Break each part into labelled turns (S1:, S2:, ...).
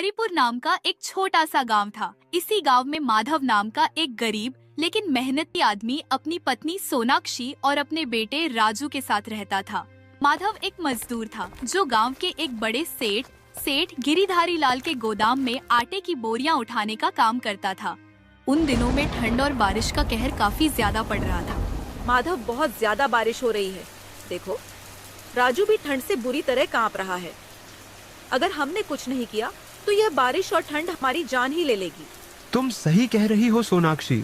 S1: हरिपुर नाम का एक छोटा सा गांव था। इसी गांव में माधव नाम का एक गरीब लेकिन मेहनती आदमी अपनी पत्नी सोनाक्षी और अपने बेटे राजू के साथ रहता था। माधव एक मजदूर था जो गांव के एक बड़े सेठ गिरिधारी लाल के गोदाम में आटे की बोरियां उठाने का काम करता था। उन दिनों में ठंड और बारिश का कहर काफी ज्यादा पड़ रहा था।
S2: माधव, बहुत ज्यादा बारिश हो रही है। देखो, राजू भी ठंड से बुरी तरह कांप रहा है। अगर हमने कुछ नहीं किया तो यह बारिश और ठंड हमारी जान ही ले लेगी।
S3: तुम सही कह रही हो सोनाक्षी,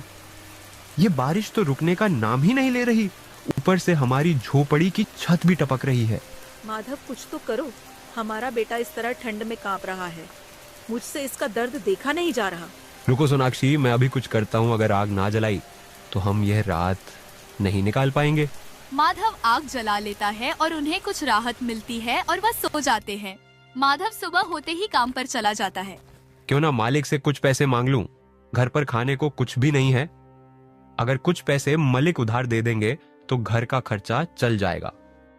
S3: ये बारिश तो रुकने का नाम ही नहीं ले रही। ऊपर से हमारी झोपड़ी की छत भी टपक रही है।
S2: माधव, कुछ तो करो। हमारा बेटा इस तरह ठंड में कांप रहा है। मुझसे इसका दर्द देखा नहीं जा रहा।
S3: रुको सोनाक्षी, मैं अभी कुछ करता हूँ। अगर आग ना जलाई तो हम यह रात नहीं निकाल पाएंगे।
S1: माधव आग जला लेता है और उन्हें कुछ राहत मिलती है और वह सो जाते हैं। माधव सुबह होते ही काम पर चला जाता है।
S3: क्यों ना मालिक से कुछ पैसे मांग लूं, घर पर खाने को कुछ भी नहीं है। अगर कुछ पैसे मलिक उधार दे देंगे तो घर का खर्चा चल जाएगा।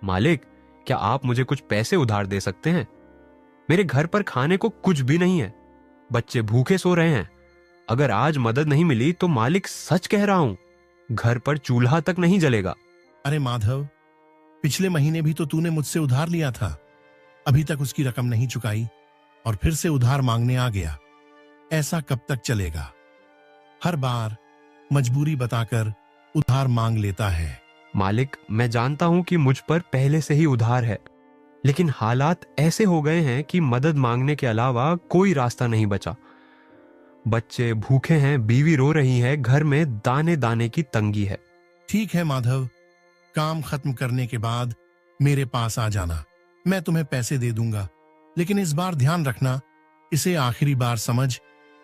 S3: मालिक, क्या आप मुझे कुछ पैसे उधार दे सकते हैं? मेरे घर पर खाने को कुछ भी नहीं है, बच्चे भूखे सो रहे हैं। अगर आज मदद नहीं मिली तो मालिक, सच कह रहा हूं, घर पर चूल्हा तक नहीं जलेगा।
S4: अरे माधव, पिछले महीने भी तो तूने मुझसे उधार लिया था। अभी तक उसकी रकम नहीं चुकाई और फिर से उधार मांगने आ गया। ऐसा कब तक चलेगा? हर बार मजबूरी बताकर उधार मांग लेता है।
S3: मालिक, मैं जानता हूं कि मुझ पर पहले से ही उधार है, लेकिन हालात ऐसे हो गए हैं कि मदद मांगने के अलावा कोई रास्ता नहीं बचा। बच्चे भूखे हैं, बीवी रो रही है, घर में दाने दाने की तंगी है।
S4: ठीक है माधव, काम खत्म करने के बाद मेरे पास आ जाना। मैं तुम्हें पैसे दे दूंगा, लेकिन इस बार ध्यान रखना, इसे आखिरी बार समझ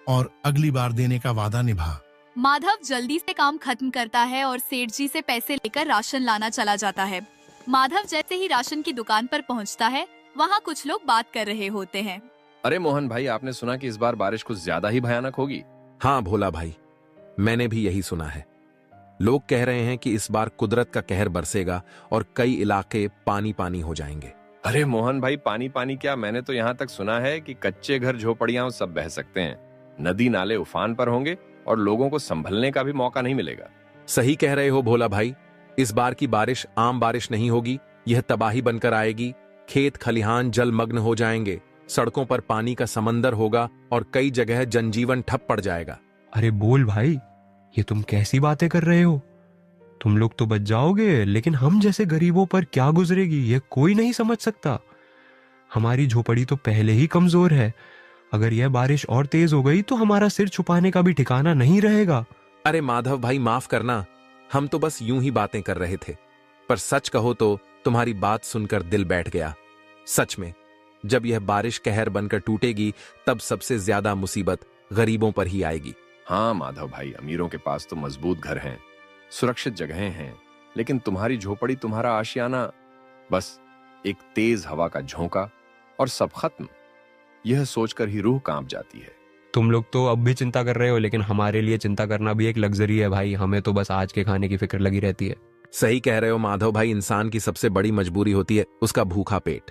S4: और अगली बार देने का वादा निभा।
S1: माधव जल्दी से काम खत्म करता है और सेठ जी से पैसे लेकर राशन लाना चला जाता है। माधव जैसे ही राशन की दुकान पर पहुंचता है, वहां कुछ लोग बात कर रहे होते हैं।
S5: अरे मोहन भाई, आपने सुना कि इस बार बारिश कुछ ज्यादा ही भयानक होगी?
S6: हाँ भोला भाई, मैंने भी यही सुना है। लोग कह रहे हैं कि इस बार कुदरत का कहर बरसेगा और कई इलाके पानी पानी हो जाएंगे।
S5: अरे मोहन भाई, पानी पानी क्या, मैंने तो यहाँ तक सुना है कि कच्चे घर झोपड़ियां सब बह सकते हैं, नदी नाले उफान पर होंगे और लोगों को संभलने का भी मौका नहीं मिलेगा।
S6: सही कह रहे हो भोला भाई, इस बार की बारिश आम बारिश नहीं होगी, यह तबाही बनकर आएगी। खेत खलिहान जलमग्न हो जाएंगे, सड़कों पर पानी का समंदर होगा और कई जगह जनजीवन ठप पड़ जाएगा।
S3: अरे बोल भाई, ये तुम कैसी बातें कर रहे हो? तुम लोग तो बच जाओगे, लेकिन हम जैसे गरीबों पर क्या गुजरेगी ये कोई नहीं समझ सकता। हमारी झोपड़ी तो पहले ही कमजोर है। अगर यह बारिश और तेज हो गई तो हमारा सिर छुपाने का भी ठिकाना नहीं रहेगा।
S6: अरे माधव भाई, माफ करना, हम तो बस यूं ही बातें कर रहे थे। पर सच कहो तो तुम्हारी बात सुनकर दिल बैठ गया। सच में, जब यह बारिश कहर बनकर टूटेगी तब सबसे ज्यादा मुसीबत गरीबों पर ही आएगी।
S5: हाँ माधव भाई, अमीरों के पास तो मजबूत घर हैं, सुरक्षित जगहें हैं, लेकिन तुम्हारी झोपड़ी, तुम्हारा आशियाना, बस एक तेज हवा का झोंका और सब खत्म। यह सोचकर ही रूह कांप जाती है।
S3: तुम लोग तो अब भी चिंता कर रहे हो, लेकिन हमारे लिए चिंता करना भी एक लग्जरी है भाई। हमें तो बस आज के खाने की फिक्र लगी रहती है।
S6: सही कह रहे हो माधव भाई, इंसान की सबसे बड़ी मजबूरी होती है उसका भूखा पेट।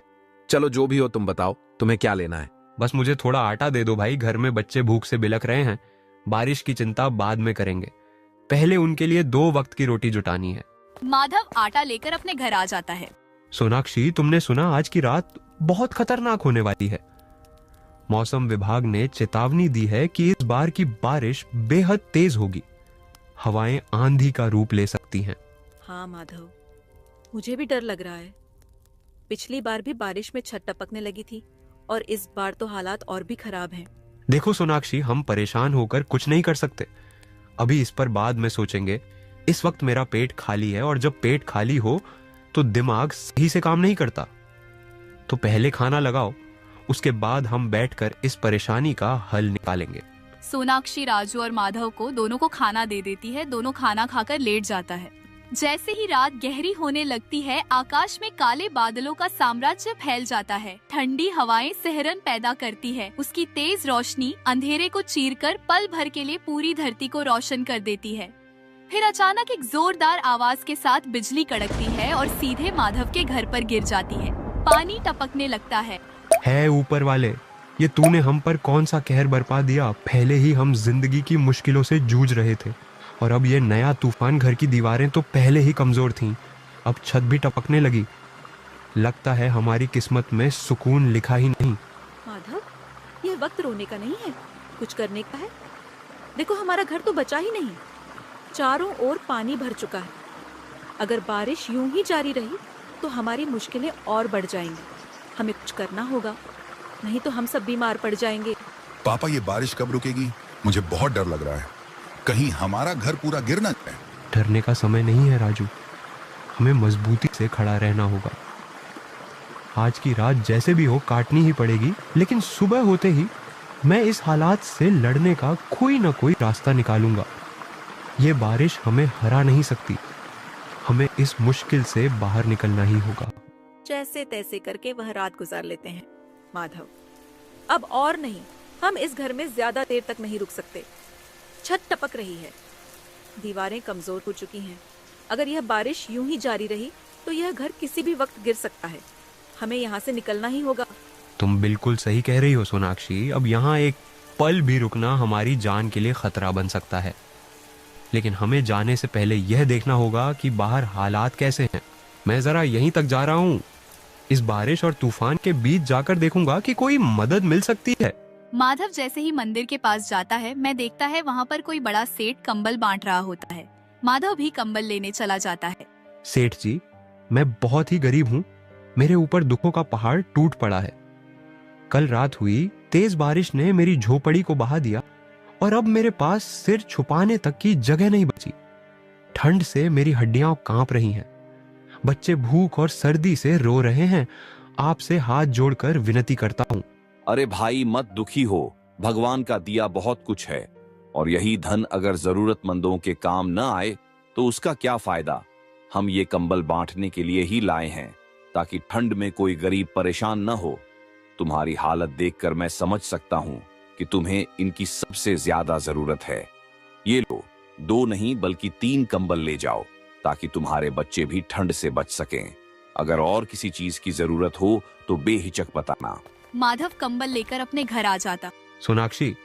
S6: चलो जो भी हो तुम बताओ, तुम्हें क्या लेना है?
S3: बस मुझे थोड़ा आटा दे दो भाई, घर में बच्चे भूख से बिलख रहे हैं। बारिश की चिंता बाद में करेंगे, पहले उनके लिए 2 वक्त की रोटी जुटानी है।
S1: माधव आटा लेकर अपने घर आ जाता है।
S3: सोनाक्षी, तुमने सुना आज की रात बहुत खतरनाक होने वाली है। मौसम विभाग ने चेतावनी दी है कि इस बार की बारिश बेहद तेज होगी। हवाएं आंधी का रूप ले सकती हैं।
S2: हाँ माधव, मुझे भी डर लग रहा है। पिछली बार भी बारिश में छत टपकने लगी थी और इस बार तो हालात और भी खराब हैं।
S3: देखो सोनाक्षी, हम परेशान होकर कुछ नहीं कर सकते। अभी इस पर बाद में सोचेंगे। इस वक्त मेरा पेट खाली है और जब पेट खाली हो तो दिमाग सही से काम नहीं करता। तो पहले खाना लगाओ, उसके बाद हम बैठकर इस परेशानी का हल निकालेंगे।
S1: सोनाक्षी राजू और माधव को दोनों को खाना दे देती है। दोनों खाना खाकर लेट जाता है। जैसे ही रात गहरी होने लगती है, आकाश में काले बादलों का साम्राज्य फैल जाता है। ठंडी हवाएं सिहरन पैदा करती है। उसकी तेज रोशनी अंधेरे को चीरकर पल भर के लिए पूरी धरती को रोशन कर देती है। फिर अचानक एक जोरदार आवाज के साथ बिजली कड़कती है और सीधे माधव के घर पर गिर जाती है। पानी टपकने लगता है।
S3: ऊपर वाले, ये तूने हम पर कौन सा कहर बरपा दिया। पहले ही हम जिंदगी की मुश्किलों से जूझ रहे थे और अब ये नया तूफान। घर की दीवारें तो पहले ही कमजोर थीं, अब छत भी टपकने लगी। लगता है हमारी किस्मत में सुकून लिखा ही नहीं।
S2: माधव, यह वक्त रोने का नहीं है, कुछ करने का है। देखो, हमारा घर तो बचा ही नहीं, चारों ओर पानी भर चुका है। अगर बारिश यूं ही जारी रही तो हमारी मुश्किलें और बढ़ जाएंगी। हमें कुछ करना होगा, नहीं तो हम सब बीमार पड़ जाएंगे।
S7: पापा, ये बारिश कब रुकेगी? मुझे बहुत डर लग रहा है, कहीं हमारा घर पूरा गिर न जाए।
S3: डरने का समय नहीं है राजू, हमें मजबूती से खड़ा रहना होगा। आज की रात जैसे भी हो काटनी ही पड़ेगी, लेकिन सुबह होते ही मैं इस हालात से लड़ने का कोई ना कोई रास्ता निकालूंगा। ये बारिश हमें हरा नहीं सकती, हमें इस मुश्किल से बाहर निकलना ही होगा।
S2: जैसे तैसे करके वह रात गुजार लेते हैं। माधव, अब और नहीं, हम इस घर में ज्यादा देर तक नहीं रुक सकते। छत टपक रही है, दीवारें कमजोर हो चुकी हैं। अगर यह बारिश यूं ही जारी रही तो यह घर किसी भी वक्त गिर सकता है। हमें यहाँ से निकलना ही होगा।
S3: तुम बिल्कुल सही कह रही हो सोनाक्षी। अब यहाँ एक पल भी रुकना हमारी जान के लिए खतरा बन सकता है, लेकिन हमें जाने से पहले यह देखना होगा कि बाहर हालात कैसे हैं। मैं जरा यहीं तक जा रहा हूँ, इस बारिश और तूफान के बीच जाकर देखूंगा कि कोई मदद मिल सकती है।
S1: माधव जैसे ही मंदिर के पास जाता है, मैं देखता है वहाँ पर कोई बड़ा सेठ कंबल बांट रहा होता है। माधव भी कंबल लेने चला जाता है।
S3: सेठ जी, मैं बहुत ही गरीब हूँ, मेरे ऊपर दुखों का पहाड़ टूट पड़ा है। कल रात हुई तेज बारिश ने मेरी झोपड़ी को बहा दिया और अब मेरे पास सिर छुपाने तक की जगह नहीं बची। ठंड से मेरी हड्डियां कांप रही हैं, बच्चे भूख और सर्दी से रो रहे हैं। आपसे हाथ जोड़कर विनती करता हूँ।
S8: अरे भाई, मत दुखी हो, भगवान का दिया बहुत कुछ है और यही धन अगर जरूरतमंदों के काम न आए तो उसका क्या फायदा। हम ये कंबल बांटने के लिए ही लाए हैं ताकि ठंड में कोई गरीब परेशान न हो। तुम्हारी हालत देखकर मैं समझ सकता हूँ कि तुम्हें इनकी सबसे ज्यादा जरूरत है। ये लो, 2 नहीं बल्कि 3 कंबल ले जाओ ताकि तुम्हारे बच्चे भी ठंड से बच सकें। अगर और किसी चीज की जरूरत हो तो बेहिचक बताना।
S1: माधव कंबल लेकर अपने घर आ जाता।
S3: सोनाक्षी,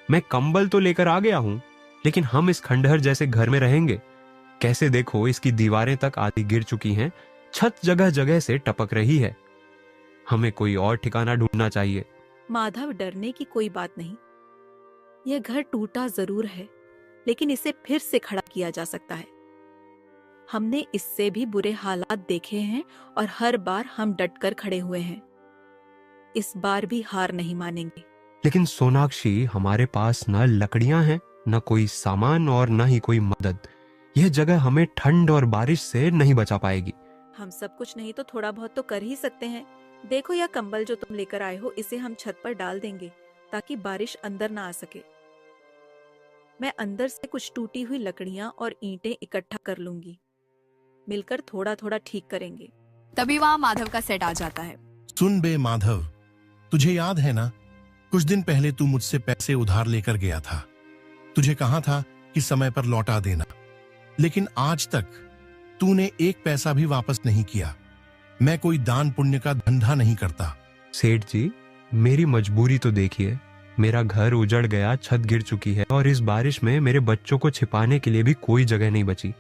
S3: मैं कंबल तो लेकर आ गया हूँ, लेकिन हम इस खंडहर जैसे घर में रहेंगे कैसे? देखो, इसकी दीवारें तक आधी गिर चुकी हैं, छत जगह जगह से टपक रही है। हमें कोई और ठिकाना ढूंढना चाहिए।
S2: माधव, डरने की कोई बात नहीं। यह घर टूटा जरूर है, लेकिन इसे फिर से खड़ा किया जा सकता है। हमने इससे भी बुरे हालात देखे हैं और हर बार हम डटकर खड़े हुए हैं। इस बार भी हार नहीं मानेंगे।
S3: लेकिन सोनाक्षी, हमारे पास न लकड़ियां हैं, न कोई सामान और न ही कोई मदद। यह जगह हमें ठंड और बारिश से नहीं बचा पाएगी।
S2: हम सब कुछ नहीं तो थोड़ा बहुत तो कर ही सकते हैं। देखो, यह कंबल जो तुम लेकर आए हो, इसे हम छत पर डाल देंगे ताकि बारिश अंदर ना आ सके। मैं अंदर से कुछ टूटी हुई लकड़ियां और ईंटें इकट्ठा कर लूंगी, मिलकर थोड़ा थोड़ा ठीक करेंगे।
S1: तभी वहाँ माधव का सेट आ जाता है।
S4: सुन बे माधव, तुझे याद है ना, कुछ दिन पहले तू मुझसे पैसे उधार लेकर गया था। तुझे कहा था कि समय पर लौटा देना, लेकिन आज तक तूने 1 पैसा भी वापस नहीं किया। मैं कोई दान पुण्य का धंधा नहीं करता।
S3: सेठ जी, मेरी मजबूरी तो देखिए। मेरा घर उजड़ गया, छत गिर चुकी है और इस बारिश में मेरे बच्चों को छिपाने के लिए भी कोई जगह नहीं बची।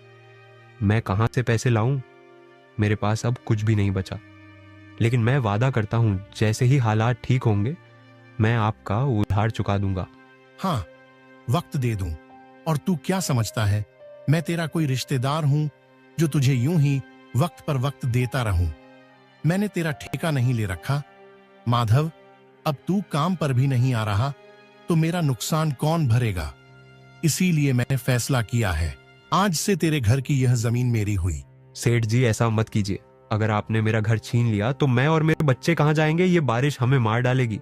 S3: मैं कहां से पैसे लाऊं? मेरे पास अब कुछ भी नहीं बचा। लेकिन मैं वादा करता हूं, जैसे ही हालात ठीक होंगे मैं आपका उधार चुका दूंगा।
S4: हाँ, वक्त दे दूं। और तू क्या समझता है, मैं तेरा कोई रिश्तेदार हूं जो तुझे यूं ही वक्त पर वक्त देता रहूं? मैंने तेरा ठेका नहीं ले रखा। माधव, अब तू काम पर भी नहीं आ रहा तो मेरा नुकसान कौन भरेगा? इसीलिए मैंने फैसला किया है, आज से तेरे घर की यह जमीन मेरी हुई।
S3: सेठ जी, ऐसा मत कीजिए। अगर आपने मेरा घर छीन लिया तो मैं और मेरे बच्चे कहां जाएंगे? ये बारिश हमें मार डालेगी।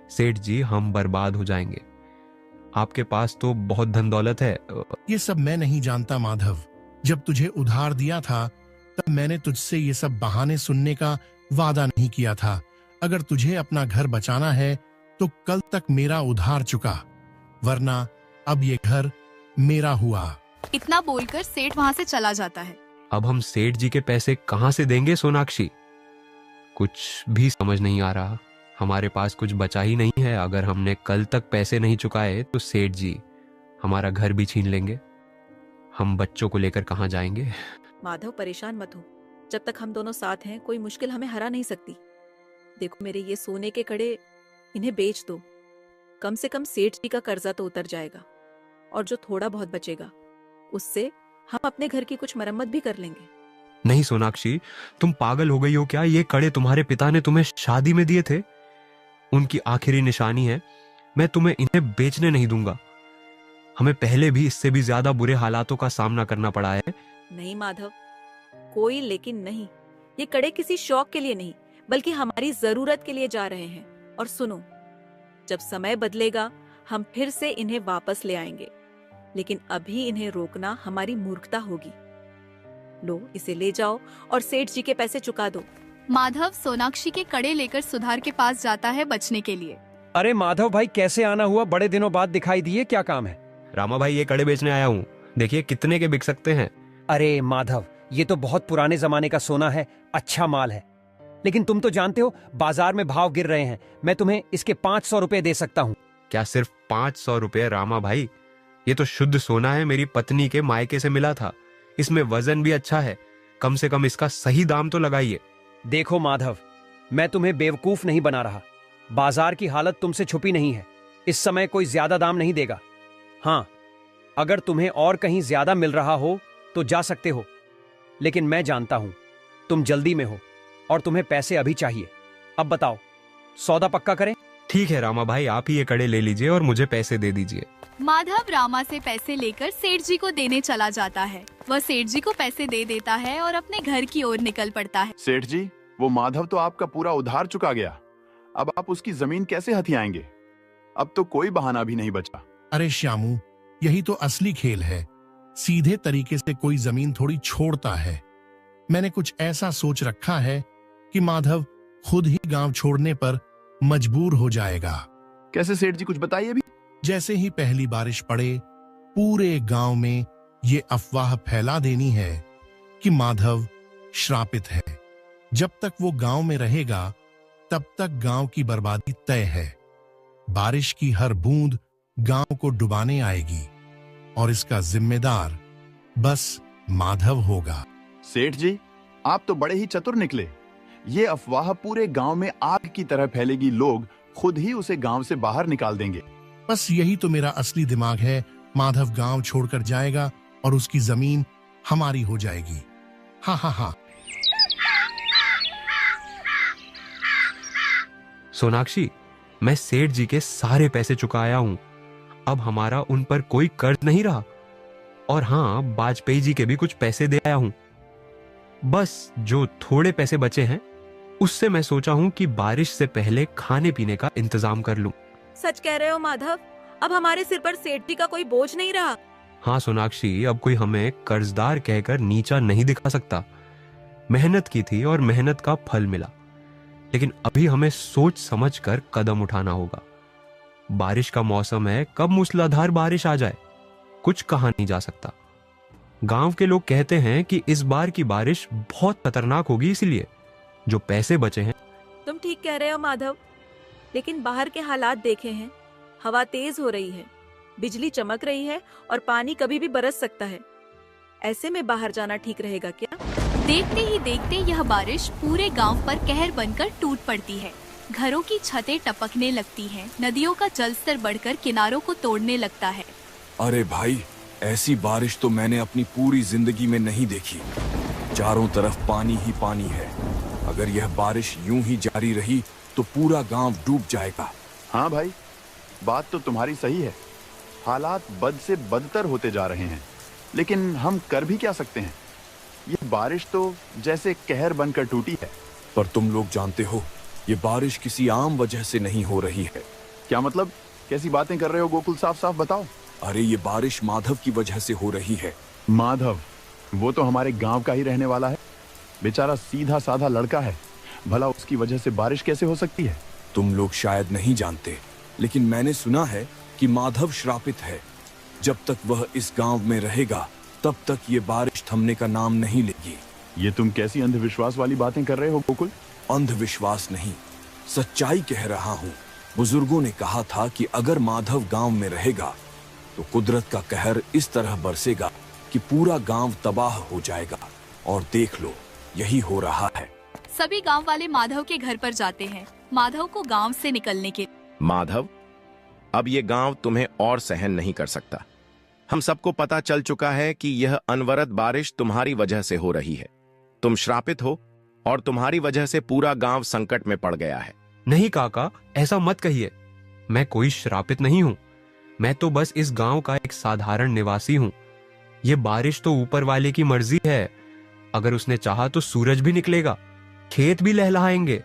S3: सेठ जी, हम बर्बाद हो जाएंगे। आपके पास तो बहुत धन दौलत है।
S4: ये सब मैं नहीं जानता माधव। जब तुझे उधार दिया था तब मैंने तुझसे ये सब बहाने सुनने का वादा नहीं किया था। अगर तुझे अपना घर बचाना है तो कल तक मेरा उधार चुका, वरना अब ये घर मेरा हुआ।
S1: इतना बोलकर सेठ वहाँ से चला जाता है।
S3: अब हम सेठ जी के पैसे कहां से देंगे सोनाक्षी? कुछ भी समझ नहीं आ रहा। हमारे पास कुछ बचा ही नहीं है। अगर हमने कल तक पैसे नहीं चुकाए तो सेठ जी हमारा घर भी छीन लेंगे। हम बच्चों को लेकर कहाँ जाएंगे?
S2: माधव, परेशान मत हो। जब तक हम दोनों साथ हैं, कोई मुश्किल हमें हरा नहीं सकती। देखो, मेरे ये सोने के कड़े, इन्हें बेच दो। कम से कम सेठ जी का कर्जा तो उतर जाएगा, और जो थोड़ा बहुत बचेगा उससे हम अपने घर की कुछ मरम्मत भी कर लेंगे।
S3: नहीं सोनाक्षी, तुम पागल हो गई हो क्या? ये कड़े तुम्हारे पिता ने तुम्हें शादी में दिए थे, उनकी आखिरी निशानी है। मैं तुम्हें इन्हें बेचने नहीं दूंगा। हमें पहले भी इससे भी ज्यादा बुरे हालातों का सामना करना पड़ा है।
S2: नहीं माधव, कोई लेकिन नहीं। ये कड़े किसी शौक के लिए नहीं, बल्कि हमारी जरूरत के लिए जा रहे हैं। और सुनो, जब समय बदलेगा हम फिर से इन्हें वापस ले आएंगे, लेकिन अभी इन्हें रोकना हमारी मूर्खता होगी। लो, इसे ले जाओ और सेठ जी के पैसे चुका दो।
S1: माधव सोनाक्षी के कड़े लेकर सुधार के पास जाता है बचने के लिए।
S9: अरे माधव भाई, कैसे आना हुआ? बड़े दिनों बाद दिखाई दिए, क्या काम है?
S3: रामा भाई, ये कड़े बेचने आया हूँ, देखिए कितने के बिक सकते हैं।
S9: अरे माधव, ये तो बहुत पुराने जमाने का सोना है, अच्छा माल है। लेकिन तुम तो जानते हो बाजार में भाव गिर रहे हैं। मैं तुम्हें इसके 500 रुपए दे सकता हूँ।
S3: क्या सिर्फ 500 रुपए? रामा भाई, ये तो शुद्ध सोना है, मेरी पत्नी के मायके से मिला था। इसमें वजन भी अच्छा है, कम से कम इसका सही दाम तो लगाइए।
S9: देखो माधव, मैं तुम्हें बेवकूफ नहीं बना रहा। बाजार की हालत तुमसे छुपी नहीं है। इस समय कोई ज्यादा दाम नहीं देगा। हाँ, अगर तुम्हें और कहीं ज्यादा मिल रहा हो तो जा सकते हो, लेकिन मैं जानता हूं तुम जल्दी में हो और तुम्हें पैसे अभी चाहिए। अब बताओ, सौदा पक्का करें?
S3: ठीक है रामा भाई, आप ही ये कड़े ले लीजिए और मुझे पैसे दे दीजिए।
S1: माधव रामा से पैसे लेकर सेठ जी को देने चला जाता है। वह सेठ जी को पैसे दे देता है और अपने घर की ओर निकल पड़ता है।
S10: सेठ जी, वो माधव तो आपका पूरा उधार चुका गया। अब आप उसकी जमीन कैसे हथियाएंगे? अब तो कोई बहाना भी नहीं बचा।
S4: अरे श्यामू, यही तो असली खेल है। सीधे तरीके से कोई जमीन थोड़ी छोड़ता है। मैंने कुछ ऐसा सोच रखा है कि माधव खुद ही गांव छोड़ने पर मजबूर हो जाएगा।
S10: कैसे सेठ जी, कुछ बताइए भी।
S4: जैसे ही पहली बारिश पड़े, पूरे गांव में ये अफवाह फैला देनी है कि माधव श्रापित है। जब तक वो गांव में रहेगा तब तक गांव की बर्बादी तय है। बारिश की हर बूंद गांव को डुबाने आएगी और इसका जिम्मेदार बस माधव होगा।
S10: सेठ जी, आप तो बड़े ही चतुर निकले। ये अफवाह पूरे गांव में आग की तरह फैलेगी। लोग खुद ही उसे गांव से बाहर निकाल देंगे।
S4: बस यही तो मेरा असली दिमाग है। माधव गांव छोड़कर जाएगा और उसकी जमीन हमारी हो जाएगी। हाँ हाँ हाँ।
S3: सोनाक्षी, मैं सेठ जी के सारे पैसे चुकाया हूं। अब हमारा उन पर कोई कर्ज नहीं रहा। और हाँ, वाजपेयी जी के भी कुछ पैसे दे आया हूं। बस जो थोड़े पैसे बचे हैं उससे मैं सोचा हूं कि बारिश से पहले खाने पीने का इंतजाम कर लूं।
S2: सच कह रहे हो माधव? अब हमारे सिर पर सेठ जी का कोई बोझ नहीं रहा।
S3: हाँ सोनाक्षी, अब कोई हमें कर्जदार कहकर नीचा नहीं दिखा सकता। मेहनत की थी और मेहनत का फल मिला, लेकिन अभी हमें सोच समझकर कदम उठाना होगा। बारिश का मौसम है, कब मूसलाधार बारिश आ जाए कुछ कहा नहीं जा सकता। गांव के लोग कहते हैं कि इस बार की बारिश बहुत खतरनाक होगी, इसलिए जो पैसे बचे हैं।
S2: तुम ठीक कह रहे हो माधव, लेकिन बाहर के हालात देखे हैं। हवा तेज हो रही है, बिजली चमक रही है और पानी कभी भी बरस सकता है। ऐसे में बाहर जाना ठीक रहेगा क्या?
S1: देखते ही देखते यह बारिश पूरे गांव पर कहर बनकर टूट पड़ती है। घरों की छतें टपकने लगती हैं, नदियों का जलस्तर बढ़कर किनारों को तोड़ने लगता है।
S8: अरे भाई, ऐसी बारिश तो मैंने अपनी पूरी जिंदगी में नहीं देखी। चारों तरफ पानी ही पानी है। अगर यह बारिश यूं ही जारी रही तो पूरा गांव डूब जाएगा।
S10: हाँ भाई, बात तो तुम्हारी सही है। हालात बद से बदतर होते जा रहे हैं, लेकिन हम कर भी क्या सकते हैं? ये बारिश तो जैसे कहर बनकर टूटी है।
S8: पर तुम लोग जानते हो, ये बारिश किसी आम वजह से नहीं हो रही है।
S10: क्या मतलब? कैसी बातें कर रहे हो गोकुल? साफ साफ बताओ।
S8: अरे ये बारिश माधव की वजह से हो रही है।
S10: माधव? वो तो हमारे गांव का ही रहने वाला है। बेचारा सीधा साधा लड़का है, भला उसकी वजह से बारिश कैसे हो सकती है?
S8: तुम लोग शायद नहीं जानते, लेकिन मैंने सुना है कि माधव श्रापित है। जब तक वह इस गांव में रहेगा तब तक ये बारिश थमने का नाम नहीं लेगी।
S10: ये तुम कैसी अंधविश्वास वाली बातें कर रहे हो गोकुल?
S8: अंधविश्वास नहीं, सच्चाई कह रहा हूँ। बुजुर्गों ने कहा था कि अगर माधव गांव में रहेगा तो कुदरत का कहर इस तरह बरसेगा कि पूरा गांव तबाह हो जाएगा। और देख लो, यही हो रहा है।
S1: सभी गांव वाले माधव के घर पर जाते हैं, माधव को गांव से निकलने के।
S11: माधव, अब ये गांव तुम्हें और सहन नहीं कर सकता। हम सबको पता चल चुका है कि यह अनवरत बारिश तुम्हारी वजह से हो रही है। तुम श्रापित हो और तुम्हारी वजह से पूरा गांव संकट में पड़ गया है।
S3: नहीं काका, ऐसा मत कहिए। मैं कोई श्रापित नहीं हूं। मैं तो बस इस गांव का एक साधारण निवासी हूं। ये बारिश तो ऊपर वाले की मर्जी है। अगर उसने चाहा तो सूरज भी निकलेगा, खेत भी लहलहाएंगे।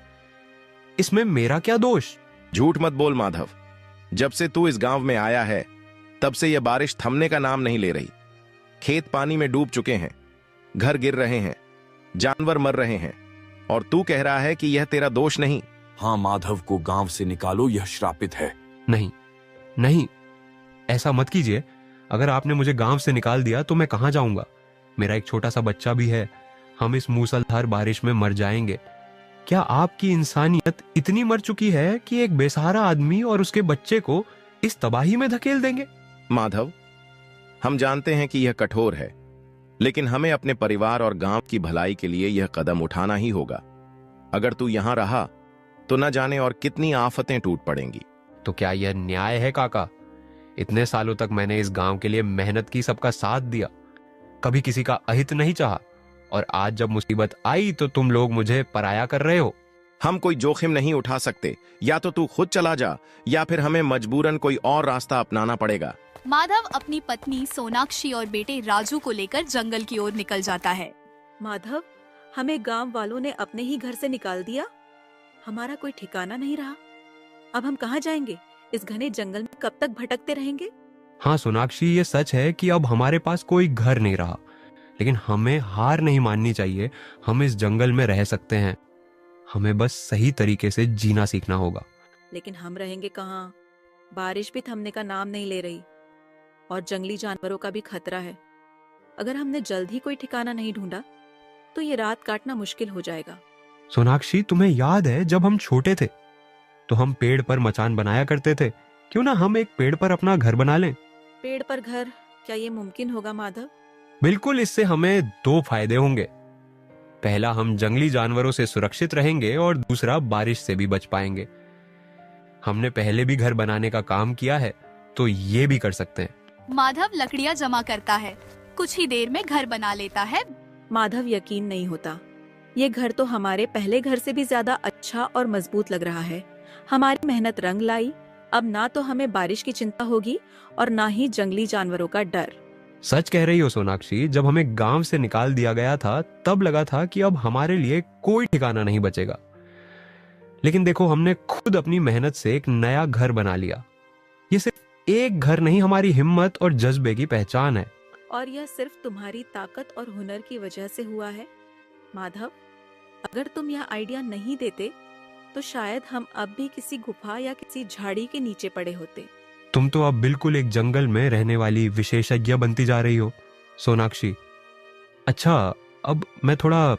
S3: इसमें मेरा क्या दोष?
S11: झूठ मत बोल माधव। जब से तू इस गांव में आया है तब से यह बारिश थमने का नाम नहीं ले रही। खेत पानी में डूब चुके हैं, घर गिर रहे हैं, जानवर मर रहे हैं, और तू कह रहा है कि यह तेरा दोष नहीं।
S8: हाँ, माधव को गांव से निकालो, यह श्रापित है।
S3: नहीं नहीं, ऐसा मत कीजिए। अगर आपने मुझे गांव से निकाल दिया तो मैं कहां जाऊंगा? मेरा एक छोटा सा बच्चा भी है। हम इस मूसलाधार बारिश में मर जाएंगे। क्या आपकी इंसानियत इतनी मर चुकी है कि एक बेसहारा आदमी और उसके बच्चे को इस तबाही में धकेल देंगे?
S11: माधव, हम जानते हैं कि यह कठोर है, लेकिन हमें अपने परिवार और गांव की भलाई के लिए यह कदम उठाना ही होगा। अगर तू यहां रहा तो न जाने और कितनी आफतें टूट पड़ेंगी।
S3: तो क्या यह न्याय है काका? इतने सालों तक मैंने इस गांव के लिए मेहनत की, सबका साथ दिया, कभी किसी का अहित नहीं चाहा, और आज जब मुसीबत आई तो तुम लोग मुझे पराया कर रहे हो।
S11: हम कोई जोखिम नहीं उठा सकते। या तो तू खुद चला जा या फिर हमें मजबूरन कोई और रास्ता अपनाना पड़ेगा।
S1: माधव अपनी पत्नी सोनाक्षी और बेटे राजू को लेकर जंगल की ओर निकल जाता है।
S2: माधव, हमें गांव वालों ने अपने ही घर से निकाल दिया। हमारा कोई ठिकाना नहीं रहा। अब हम कहाँ जाएंगे? इस घने जंगल में कब तक भटकते रहेंगे?
S3: हाँ सोनाक्षी, ये सच है कि अब हमारे पास कोई घर नहीं रहा, लेकिन हमें हार नहीं माननी चाहिए। हम इस जंगल में रह सकते हैं। हमें बस सही तरीके से जीना सीखना होगा।
S2: लेकिन हम रहेंगे कहाँ? बारिश भी थमने का नाम नहीं ले रही और जंगली जानवरों का भी खतरा है। अगर हमने जल्द ही कोई ठिकाना नहीं ढूंढा तो ये रात काटना मुश्किल हो जाएगा।
S3: सोनाक्षी, तुम्हें याद है जब हम छोटे थे तो हम पेड़ पर मचान बनाया करते थे? क्यों ना हम एक पेड़ पर अपना घर बना लें?
S2: पेड़ पर घर, क्या ये मुमकिन होगा माधव?
S3: बिल्कुल। इससे हमें दो फायदे होंगे। पहला, हम जंगली जानवरों से सुरक्षित रहेंगे और दूसरा, बारिश से भी बच पाएंगे। हमने पहले भी घर बनाने का काम किया है तो ये भी कर सकते हैं।
S1: माधव लकड़ियां जमा करता है, कुछ ही देर में घर बना लेता है।
S2: माधव, यकीन नहीं होता। ये घर तो हमारे पहले घर से भी ज्यादा अच्छा और मजबूत लग रहा है। हमारी मेहनत रंग लाई। अब ना तो हमें बारिश की चिंता होगी और ना ही जंगली जानवरों का डर।
S3: सच कह रही हो सोनाक्षी। जब हमें गांव से निकाल दिया गया था तब लगा था कि अब हमारे लिए कोई ठिकाना नहीं बचेगा, लेकिन देखो, हमने खुद अपनी मेहनत से एक नया घर बना लिया। ये सिर्फ एक घर नहीं, हमारी हिम्मत और जज्बे की पहचान है।
S2: और यह सिर्फ तुम्हारी ताकत और हुनर की वजह से हुआ है। माधव, अगर तुम यह आइडिया नहीं देते तो शायद हम अब भी किसी गुफा या किसी झाड़ी के नीचे पड़े होते।
S3: तुम तो अब बिल्कुल एक जंगल में रहने वाली विशेषज्ञ बनती जा रही हो सोनाक्षी। अच्छा, अब मैं थोड़ा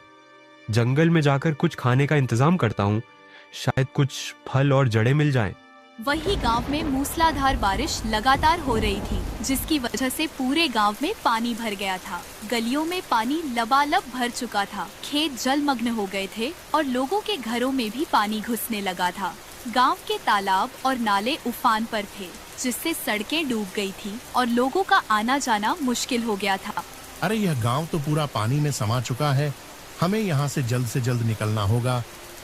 S3: जंगल में जाकर कुछ खाने का इंतजाम करता हूँ। शायद कुछ फल और जड़ें मिल जाएं।
S1: वही गांव में मूसलाधार बारिश लगातार हो रही थी, जिसकी वजह से पूरे गांव में पानी भर गया था। गलियों में पानी लबालब भर चुका था, खेत जलमग्न हो गए थे और लोगों के घरों में भी पानी घुसने लगा था। गांव के तालाब और नाले उफान पर थे, जिससे सड़कें डूब गई थी और लोगों का आना जाना मुश्किल हो गया था।
S4: अरे, यह गांव तो पूरा पानी में समा चुका है। हमें यहाँ से जल्द निकलना होगा,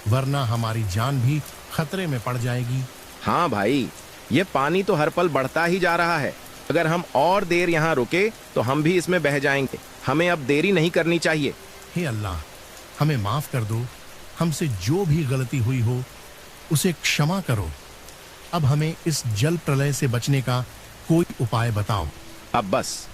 S4: वरना हमारी जान भी खतरे में पड़ जाएगी।
S11: हाँ भाई, ये पानी तो हर पल बढ़ता ही जा रहा है। अगर हम और देर यहाँ रुके तो हम भी इसमें बह जाएंगे। हमें अब देरी नहीं करनी चाहिए।
S4: हे अल्लाह, हमें माफ कर दो। हमसे जो भी गलती हुई हो उसे क्षमा करो। अब हमें इस जल प्रलय से बचने का कोई उपाय बताओ।
S11: अब बस,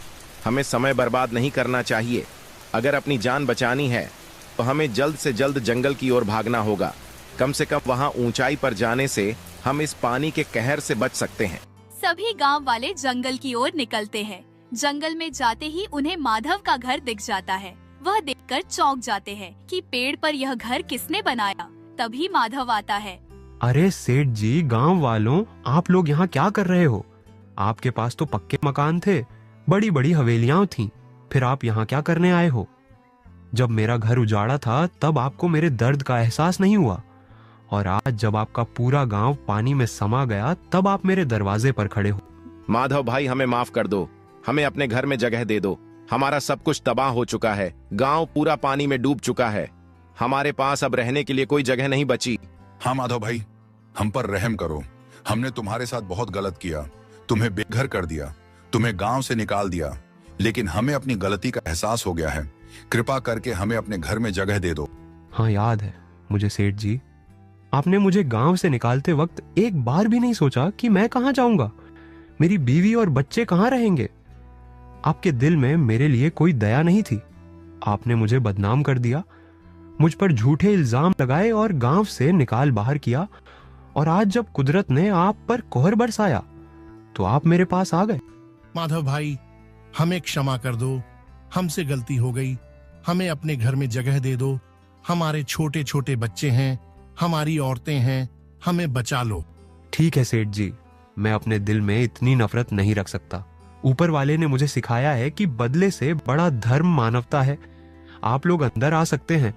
S11: हमें समय बर्बाद नहीं करना चाहिए। अगर अपनी जान बचानी है तो हमें जल्द से जल्द जंगल की ओर भागना होगा। कम से कम वहाँ ऊंचाई पर जाने से हम इस पानी के कहर से बच सकते हैं।
S1: सभी गांव वाले जंगल की ओर निकलते हैं। जंगल में जाते ही उन्हें माधव का घर दिख जाता है। वह देखकर चौंक जाते हैं कि पेड़ पर यह घर किसने बनाया। तभी माधव आता है।
S3: अरे सेठ जी, गांव वालों, आप लोग यहाँ क्या कर रहे हो? आपके पास तो पक्के मकान थे, बड़ी बड़ी हवेलियां थीं, फिर आप यहाँ क्या करने आए हो? जब मेरा घर उजाड़ा था तब आपको मेरे दर्द का एहसास नहीं हुआ, और आज जब आपका पूरा गांव पानी में समा गया तब आप मेरे दरवाजे पर खड़े हो।
S11: माधव भाई, हमें माफ कर दो, हमें अपने घर में जगह दे दो। हमारा सब कुछ तबाह हो चुका है, गांव पूरा पानी में डूब चुका है, हमारे पास अब रहने के लिए कोई जगह नहीं बची।
S7: हाँ माधव भाई, हम पर रहम करो। हमने तुम्हारे साथ बहुत गलत किया, तुम्हें बेघर कर दिया, तुम्हें गांव से निकाल दिया, लेकिन हमें अपनी गलती का एहसास हो गया है। कृपा करके हमें अपने घर में जगह दे दो।
S3: हाँ, याद है मुझे सेठ जी, आपने मुझे गांव से निकालते वक्त एक बार भी नहीं सोचा कि मैं कहां जाऊंगा, मेरी बीवी और बच्चे कहां रहेंगे। आपके दिल में मेरे लिए कोई दया नहीं थी। आपने मुझे बदनाम कर दिया, मुझ पर झूठे इल्जाम लगाए और गांव से निकाल बाहर किया, और आज जब कुदरत ने आप पर कोहर बरसाया तो आप मेरे पास आ गए।
S4: माधव भाई, हमें क्षमा कर दो, हमसे गलती हो गई, हमें अपने घर में जगह दे दो। हमारे छोटे छोटे बच्चे हैं, हमारी औरतें हैं, हमें बचा लो।
S3: ठीक है सेठ जी, मैं अपने दिल में इतनी नफरत नहीं रख सकता। ऊपर वाले ने मुझे सिखाया है कि बदले से बड़ा धर्म मानवता है। आप लोग अंदर आ सकते हैं,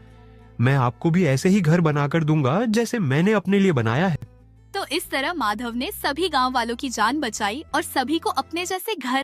S3: मैं आपको भी ऐसे ही घर बनाकर दूंगा जैसे मैंने अपने लिए बनाया है।
S1: तो इस तरह माधव ने सभी गांव वालों की जान बचाई और सभी को अपने जैसे घर